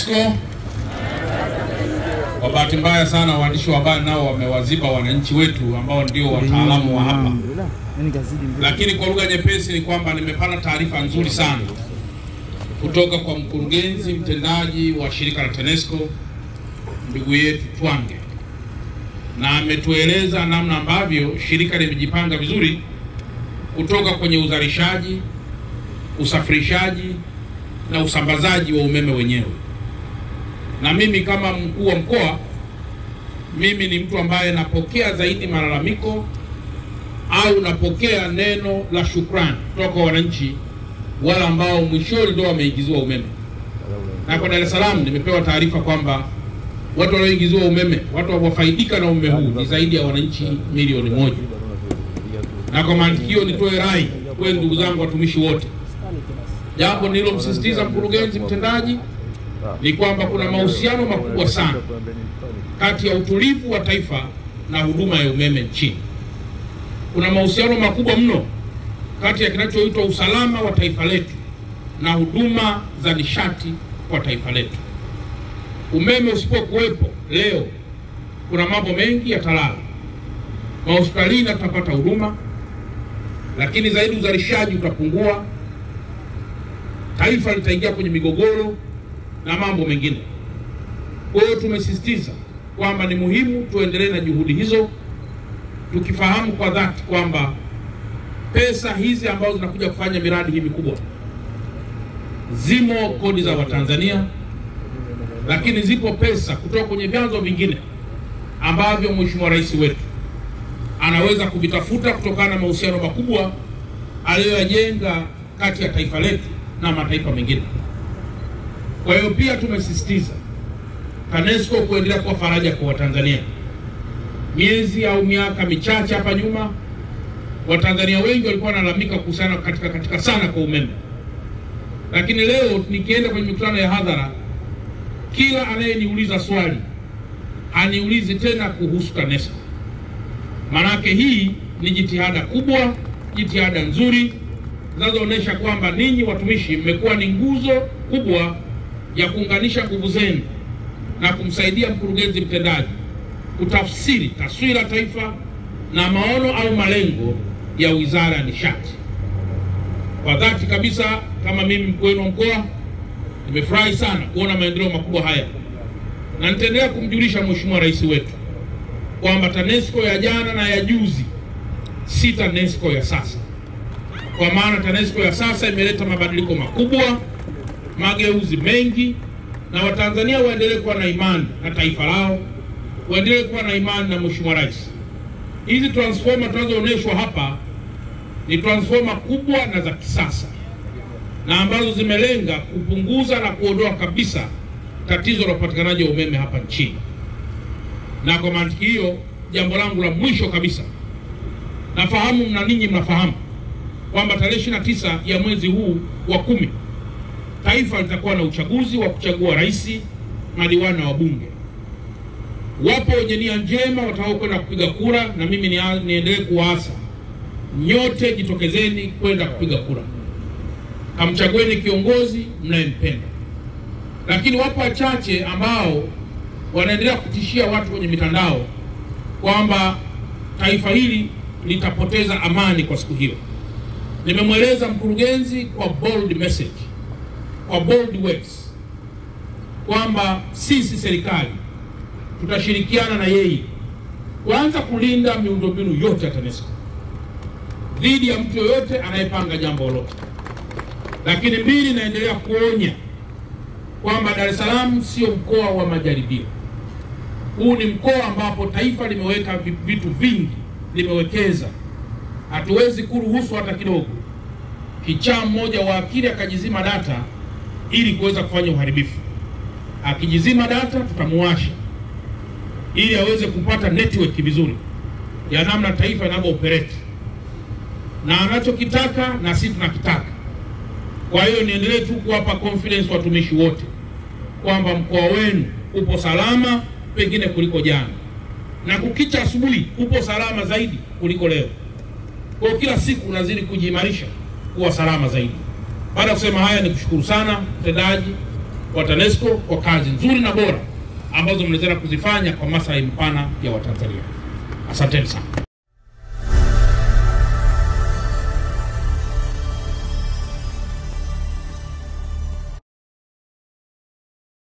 TANESCO. Kwa bahati mbaya sana waandishi wa habari nao wamewaziba wananchi wetu ambao ndio wataalamu wa hapa. Lakini kwa lugha nyepesi ni kwamba nimepata taarifa nzuri sana kutoka kwa mkurugenzi mtendaji wa shirika la TANESCO, ndugu yetu Twange, na ametueleza namna ambavyo shirika limejipanga vizuri kutoka kwenye uzalishaji, usafirishaji na usambazaji wa umeme wenyewe. Na mimi kama mkuu wa mkoa, mimi ni mtu ambaye napokea zaidi malalamiko au napokea neno la shukrani kutoka kwa wananchi wale ambao mwishoni ndio wameingiziwa umeme. Na kwa Dar es Salaam nimepewa taarifa kwamba watu walioingiziwa umeme, watu wafaidika na umeme huu ni zaidi ya wananchi milioni 1. Na kwa mantikio nitoe rai kwa ndugu zangu watumishi wote. Jambo nililomsisitiza mkurugenzi mtendaji ni kwamba kuna mahusiano makubwa sana kati ya utulivu wa taifa na huduma ya umeme nchini. Kuna mahusiano makubwa mno kati ya kinachoitwa usalama wa taifa letu na huduma za nishati kwa taifa letu. Umeme usipokuwepo leo, kuna mambo mengi yatalala. Mahospitalini tutapata huduma, lakini zaidi uzalishaji utapungua, taifa litaingia kwenye migogoro na mambo mengine. Kwa hiyo tumesisitiza kwamba ni muhimu tuendelee na juhudi hizo, tukifahamu kwa dhati kwamba pesa hizi ambazo zinakuja kufanya miradi hii mikubwa, zimo kodi za Watanzania, lakini zipo pesa kutoka kwenye vyanzo vingine ambavyo Mheshimiwa Rais wetu anaweza kuvitafuta kutokana na mahusiano makubwa aliyoyajenga kati ya taifa letu na mataifa mengine. Kwa hiyo pia tumesisitiza TANESCO kuendelea kuwa faraja kwa Watanzania. Miezi au miaka michache hapa nyuma, Watanzania wengi walikuwa wanalalamika kuhusiana katika sana kwa umeme. Lakini leo nikienda kwenye mikutano ya hadhara, kila anayeniuliza swali aniulizi tena kuhusu TANESCO. Manake hii ni jitihada kubwa, jitihada nzuri zinazoonyesha kwamba ninyi watumishi mmekuwa ni nguzo kubwa ya kuunganisha nguvu zenu na kumsaidia mkurugenzi mtendaji kutafsiri taswira taifa na maono au malengo ya Wizara ya Nishati. Kwa dhati kabisa, kama mimi mkuu wa mkoa, nimefurahi sana kuona maendeleo makubwa haya, na nitaendelea kumjulisha Mheshimiwa Rais wetu kwamba TANESCO ya jana na ya juzi si TANESCO ya sasa. Kwa maana TANESCO ya sasa imeleta mabadiliko makubwa, mageuzi mengi, na Watanzania waendelee kuwa na imani na taifa lao, waendelee kuwa na imani na Mheshimiwa Rais. Hizi transformer tunazoonyeshwa hapa ni transformer kubwa na za kisasa, na ambazo zimelenga kupunguza na kuondoa kabisa tatizo la upatikanaji wa umeme hapa nchini. Na kwa mantiki hiyo, jambo langu la mwisho kabisa, nafahamu na ninyi mnafahamu kwamba tarehe 29 ya mwezi huu wa 10 taifa litakuwa na uchaguzi wa kuchagua rais, madiwani na wabunge. Wapo wenye nia njema watakao kwenda kupiga kura, na mimi niendelee kuwaasa nyote, jitokezeni kwenda kupiga kura. Kamchagueni kiongozi mnayempenda. Lakini wapo wachache ambao wanaendelea kutishia watu kwenye mitandao kwamba taifa hili litapoteza amani kwa siku hiyo. Nimemweleza mkurugenzi kwa bold message, kwa bold words, kwamba sisi serikali tutashirikiana na yeye kuanza kulinda miundombinu yote ya TANESCO dhidi ya mtu yoyote anayepanga jambo lolote. Lakini mbili, naendelea kuonya kwamba Dar es Salaam sio mkoa wa majaribio. Huu ni mkoa ambapo taifa limeweka vitu vingi, limewekeza. Hatuwezi kuruhusu hata kidogo kichaa mmoja wa akili akajizima data ili kuweza kufanya uharibifu. Akijizima data tutamuasha ili aweze kupata network vizuri ya namna taifa linavyo operate, na anachokitaka na sisi tunakitaka. Kwa hiyo niendelee tu kuwapa confidence watumishi wote kwamba mkoa wenu upo salama pengine kuliko jana, na kukicha asubuhi upo salama zaidi kuliko leo. Kwa kila siku unazidi kujiimarisha kuwa salama zaidi. Baada ya kusema haya, nikushukuru sana mtendaji kwa TANESCO kwa kazi nzuri na bora ambazo mnaendelea kuzifanya kwa maslahi mpana ya Watanzania. Asanteni sana.